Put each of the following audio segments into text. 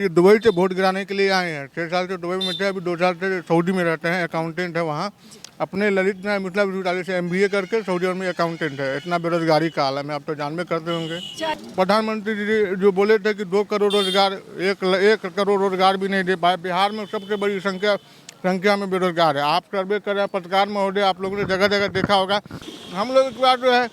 ये दुबई से वोट गिराने के लिए आए हैं। 6 साल से दुबई में थे, अभी 2 साल से सऊदी में रहते हैं, अकाउंटेंट है वहाँ। अपने ललित नारायण मिथिला विश्वविद्यालय से MBA करके सऊदी अरब में अकाउंटेंट है। इतना बेरोजगारी का हाल है, मैं आप तो जानबे करते होंगे। प्रधानमंत्री जी जो बोले थे कि 2 करोड़ रोजगार, 1 करोड़ रोजगार भी नहीं दे पाए। बिहार में सबसे बड़ी संख्या में बेरोजगार है। आप सर्वे कर रहे हैं, पत्रकार महोदय, आप लोगों ने जगह जगह देखा होगा। हम लोग इस बार जो है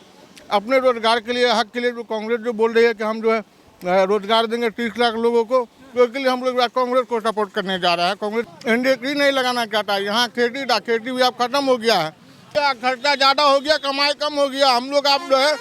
अपने रोजगार के लिए, हक के लिए, जो कांग्रेस जो बोल रही है कि हम जो है रोजगार देंगे 30 लाख लोगों को, तो इसके लिए हम लोग कांग्रेस को सपोर्ट करने जा रहा है। कांग्रेस इंडस्ट्री नहीं लगाना चाहता है। यहाँ खेती भी अब खत्म हो गया है। खर्चा ज़्यादा हो गया, कमाई कम हो गया। हम लोग आप जो है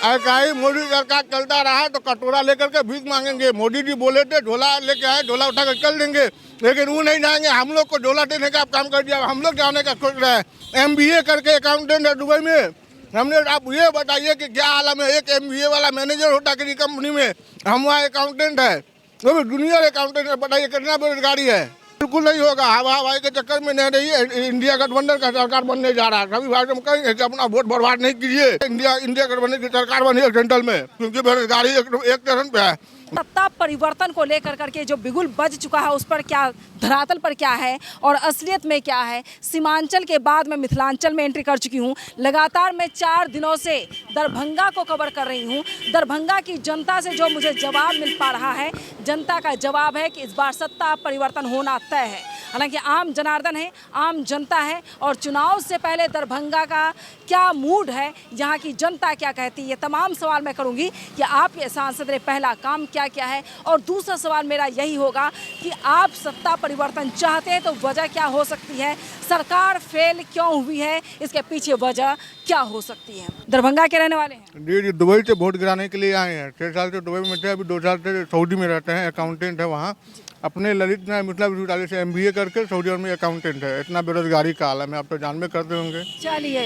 ऐसा ही मोदी सरकार चलता रहा तो कटोरा लेकर के भीख मांगेंगे। मोदी जी बोले थे झोला लेके आए, झोला उठा कर चल देंगे, लेकिन वो नहीं जाएंगे। हम लोग को झोला देने का काम कर दिया। हम लोग जाने का सोच रहे हैं। MBA करके अकाउंटेंट है दुबई में। हमने आप ये बताइए कि क्या आलम है। एक MBA वाला मैनेजर होता किसी कंपनी में, हम वहाँ अकाउंटेंट है, वो भी जूनियर अकाउंटेंट है। बताइए कितना बेरोजगारी है। बिल्कुल नहीं होगा। हवाई के चक्कर में नहीं रही। इंडिया गठबंधन का सरकार बनने जा रहा है। सभी भाई कहेंगे कि अपना वोट बर्बाद नहीं कीजिए। इंडिया गठबंधन की सरकार बनी है सेंट्रल में, क्योंकि बेरोजगारी एक चरण पे है। सत्ता परिवर्तन को लेकर करके जो बिगुल बज चुका है, उस पर क्या धरातल पर क्या है और असलियत में क्या है। सीमांचल के बाद मैं मिथिलांचल में एंट्री कर चुकी हूँ। लगातार मैं 4 दिनों से दरभंगा को कवर कर रही हूँ। दरभंगा की जनता से जो मुझे जवाब मिल पा रहा है, जनता का जवाब है कि इस बार सत्ता परिवर्तन होना तय है। हालांकि आम जनार्दन है, आम जनता है, और चुनाव से पहले दरभंगा का क्या मूड है, यहाँ की जनता क्या कहती है, ये तमाम सवाल मैं करूँगी कि आपके सांसद ने पहला काम क्या है। और दूसरा सवाल मेरा यही होगा कि आप सत्ता परिवर्तन चाहते हैं तो वजह क्या हो सकती है, सरकार फेल क्यों हुई है, इसके पीछे वजह क्या हो सकती है। दरभंगा के रहने वाले हैं जी, दुबई से वोट गिराने के लिए आए हैं। 6 साल से दुबई में थे, अभी 2 साल से सऊदी में रहते हैं, अकाउंटेंट है वहाँ। अपने ललित नारायण मिथिला विश्वविद्यालय से MBA करके सऊदी अरब में अकाउंटेंट है। इतना बेरोजगारी का हाल है, मैं आप तो जानबे करते होंगे। चलिए,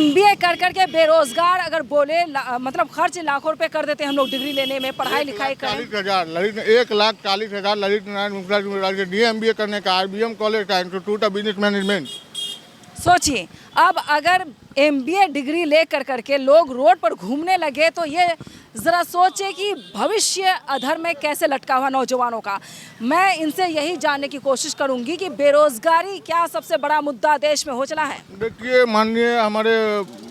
MBA कर करके बेरोजगार अगर बोले, मतलब खर्च लाखों रुपए कर देते हैं हम लोग डिग्री लेने में, पढ़ाई लिखाई करें। 40,000 ललित, 1,40,000 ललित नारायण मिथिला विश्वविद्यालय से DMBA करने का, IBM कॉलेज का, इंस्टीट्यूट ऑफ बिजनेस मैनेजमेंट। सोचिए, अब अगर MBA डिग्री लेकर करके लोग रोड पर घूमने लगे तो ये ज़रा सोचे कि भविष्य अधर में कैसे लटका हुआ नौजवानों का। मैं इनसे यही जानने की कोशिश करूंगी कि बेरोजगारी क्या सबसे बड़ा मुद्दा देश में हो चला है। देखिए, माननीय हमारे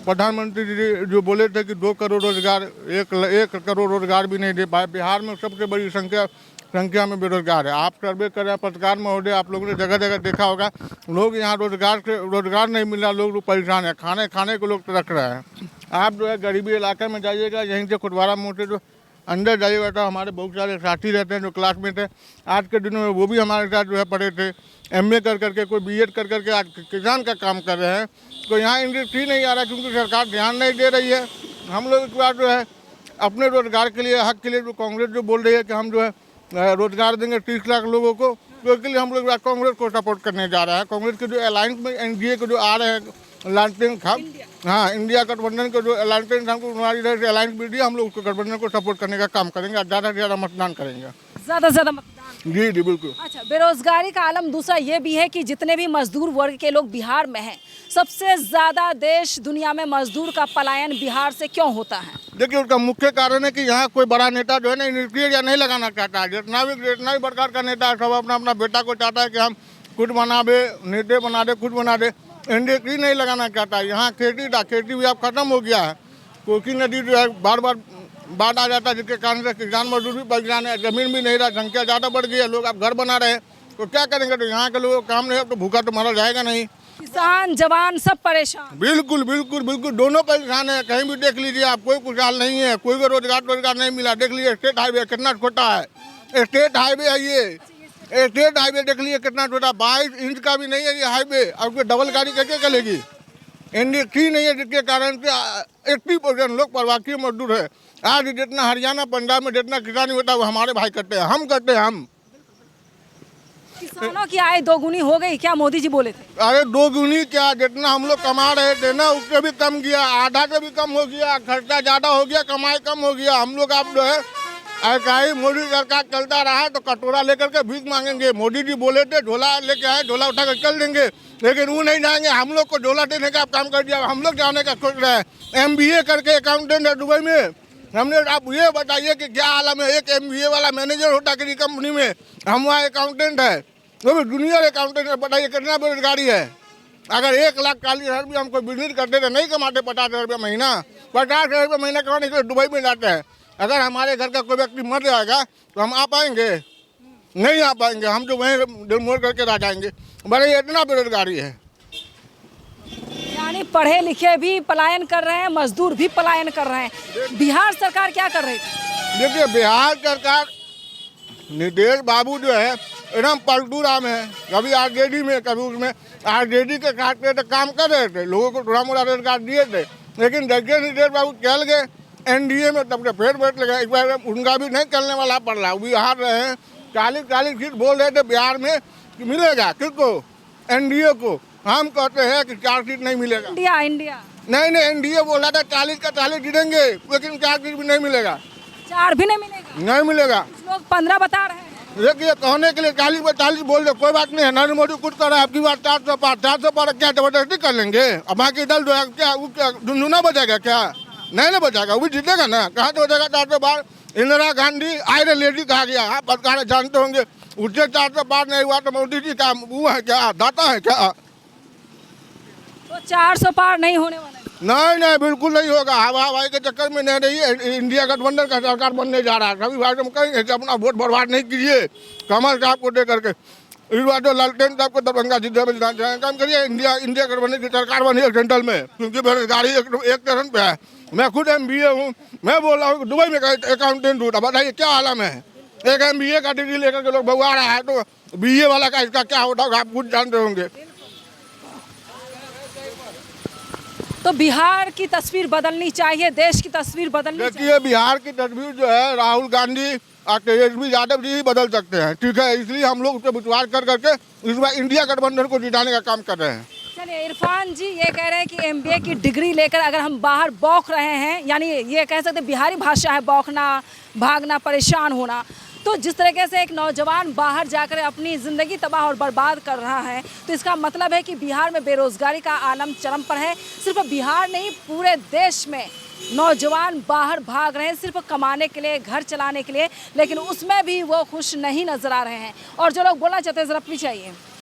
प्रधानमंत्री जी जो बोले थे कि 2 करोड़ रोजगार, 1 करोड़ रोजगार भी नहीं दे पाए। बिहार में सबसे बड़ी संख्या में बेरोजगार है। आप सर्वे कर रहे हैं, पत्रकार महोदय, आप लोगों ने जगह जगह देखा होगा। लोग यहाँ रोजगार नहीं मिल रहा, लोग परेशान है। खाने को लोग रख रहे हैं। आप जो है गरीबी इलाके में जाइएगा, यहीं से खुटवारा मोड़ से जो अंदर जाइएगा तो हमारे बहुत सारे साथी रहते हैं जो क्लासमेट हैं। आज के दिनों में वो भी हमारे साथ जो है पढ़े थे। MA कर करके, कोई BEd कर करके आज किसान का काम कर रहे हैं। तो यहाँ इंडस्ट्री नहीं आ रहा क्योंकि सरकार ध्यान नहीं दे रही है। हम लोग इस बार जो है अपने रोजगार के लिए, हक के लिए, जो कांग्रेस जो बोल रही है कि हम जो है रोजगार देंगे 30 लाख लोगों को, तो इसके लिए हम लोग कांग्रेस को सपोर्ट करने जा रहा है। कांग्रेस के जो अलायंस में NDA के जो आ रहे हैं लालटेन खाब, हाँ, इंडिया गठबंधन के जो अलायंस हमको हमारी इधर से अलायंस भी दिया, हम लोग उसको गठबंधन को सपोर्ट करने का काम करेंगे। ज़्यादा से ज़्यादा मतदान करेंगे। ज़्यादा से ज़्यादा मतदान। जी बिल्कुल। अच्छा, बेरोजगारी का आलम दूसरा ये भी है कि जितने भी मजदूर वर्ग के लोग बिहार में हैं, सबसे ज़्यादा देश दुनिया में मजदूर का पलायन बिहार से क्यों होता है? देखिए, उसका मुख्य कारण है कि यहाँ कोई बड़ा नेता जो है ना इंडस्ट्री या नहीं लगाना चाहता है। जितना भी प्रकार का नेता है, सब अपना बेटा को चाहता है कि हम खुद बना दे, नेता बना दे, खुद बना दे। इंडस्ट्री नहीं लगाना चाहता है। यहाँ खेती भी अब खत्म हो गया है। कोसी नदी जो है बार बाढ़ आ जाता है, जिसके कारण से किसान मजदूर भी परेशान है। जमीन भी नहीं रहा, संख्या ज़्यादा बढ़ गई है, लोग अब घर बना रहे हैं, तो क्या करेंगे। तो यहाँ के लोगों का काम नहीं है तो भूखा तो मारा जाएगा नहीं। किसान जवान सब परेशान। बिल्कुल बिल्कुल बिल्कुल, दोनों परेशान है। कहीं भी देख लीजिए आप, कोई खुशहाल नहीं है, कोई को रोजगार नहीं मिला। देख लीजिए स्टेट हाईवे कितना छोटा है। स्टेट हाईवे है ये, स्टेट हाईवे देख लीजिए कितना छोटा, 22 इंच का भी नहीं है ये हाईवे। अब डबल गाड़ी कैसे चलेगी। इंडस्ट्री नहीं है, जिसके कारण से 80% लोग प्रवासी मजदूर है। आज जितना हरियाणा पंजाब में जितना किसानी होता है वो हमारे भाई करते हैं, हम करते हैं। हम किसानों की आय दोगुनी हो गई क्या, मोदी जी बोले थे? अरे दोगुनी क्या, जितना हम लोग कमा रहे थे ना उससे भी कम गया, आधा से भी कम हो गया। खर्चा ज़्यादा हो गया, कमाई कम हो गया। हम लोग आप जो है ऐसा ही मोदी सरकार चलता रहा तो कटोरा लेकर के भीख मांगेंगे। मोदी जी बोले थे झोला लेके आए, झोला उठा कर चल देंगे, लेकिन वो नहीं जाएंगे। हम लोग को झोला देने का काम कर दिया। हम लोग जाने का सोच रहे हैं। MBA करके अकाउंटेंट है दुबई में। हमने आप ये बताइए कि क्या आलम है। एक MBA वाला मैनेजर होता किसी कंपनी में, हम वहाँ अकाउंटेंट है, वो भी जूनियर अकाउंटेंट है। बताइए कितना बेरोजगारी है। अगर 1,40,000 रुपये हमको बिजनेस करते तो नहीं कमाते 50,000 रुपये महीना। 50,000 रुपये महीना कमाने के लिए दुबई में जाते हैं। अगर हमारे घर का कोई व्यक्ति मर जाएगा तो हम आ पाएंगे? नहीं आ पाएंगे, हम तो वहीं दिल मोड़ करके रह जाएंगे। बड़े इतना बेरोजगारी है। यानी पढ़े लिखे भी पलायन कर रहे हैं, मजदूर भी पलायन कर रहे हैं। बिहार सरकार क्या कर रही थी? देखिए बिहार सरकार, नीतीश बाबू जो है एकदम पलटू राम है। कभी RJD में, कभी उसमें RJD के खाते तो काम कर रहे थे, लोगों को थोड़ा मोड़ा रोजगार दिए थे। लेकिन जैसे नीतीश बाबू चल गए NDA में, तब से फिर बैठ लगे। एक बार उनका भी नहीं चलने वाला पड़ रहा, वो भी हार रहे हैं। 40 सीट बोल रहे थे बिहार में कि मिलेगा, किसको? NDA को। हम कहते हैं कि 4 सीट नहीं मिलेगा। इंडिया नहीं NDA बोल रहा था 40 का 40 जीतेंगे, लेकिन 4 सीट भी नहीं मिलेगा। 4 भी नहीं मिलेगा? नहीं मिलेगा। कुछ लोग 15 बता रहे हैं। देखिए कहने के लिए 40 पर 40 बोल दे, कोई बात नहीं है। नरेंद्र मोदी कुछ कर रहा है, आपकी बात 400 पार क्या जबरदस्ती कर लेंगे? अब बाकी दल जो है क्या वो क्या झुंझुना बचेगा क्या? नहीं ना बचाएगा, वो भी जीतेगा ना। कहाँ से बचेगा 400 पार? इंदिरा गांधी आयरन लेडी कहा गया, आप पत्रकार जानते होंगे। उससे 400 पार नहीं हुआ तो मोदी जी का वो है क्या, दाता है क्या? तो 400 पार नहीं होने वाला है। नहीं बिल्कुल नहीं होगा। हवाई के चक्कर में नहीं रही। इंडिया गठबंधन का सरकार बनने जा रहा है। कभी भाई हम कहेंगे कि अपना वोट बर्बाद नहीं कीजिए कमल साहब को दे करके। इस बार तो लालटेन साहब को दरभंगा जिले में काम करिए। इंडिया गठबंधन की सरकार बनी है सेंट्रल में, क्योंकि बेरोजगारी एक तरह पे है। मैं खुद MBA हूँ, मैं बोल रहा हूँ दुबई में अकाउंटेंट हूँ। बताइए क्या आलम है। एक MBA का डिग्री लेकर के लोग भगवा रहा है, तो BA वाला का इसका क्या होता होगा आप खुद जानते होंगे। तो बिहार की तस्वीर बदलनी चाहिए, देश की तस्वीर बदलनी चाहिए। देखिए बिहार की तस्वीर जो है राहुल गांधी और तेजस्वी यादव जी ही बदल सकते हैं, ठीक है। इसलिए हम लोग उस पर विश्वास कर करके इस बार इंडिया गठबंधन को जिताने का काम कर रहे हैं। चलिए इरफान जी ये कह रहे हैं कि MBA की डिग्री लेकर अगर हम बाहर बौख रहे हैं, यानी ये कह सकते बिहारी भाषा है बौखना, भागना, परेशान होना। तो जिस तरीके से एक नौजवान बाहर जाकर अपनी ज़िंदगी तबाह और बर्बाद कर रहा है, तो इसका मतलब है कि बिहार में बेरोज़गारी का आलम चरम पर है। सिर्फ बिहार नहीं, पूरे देश में नौजवान बाहर भाग रहे हैं सिर्फ कमाने के लिए, घर चलाने के लिए, लेकिन उसमें भी वो खुश नहीं नज़र आ रहे हैं। और जो लोग बोलना चाहते हैं ज़रा प्लीज चाहिए।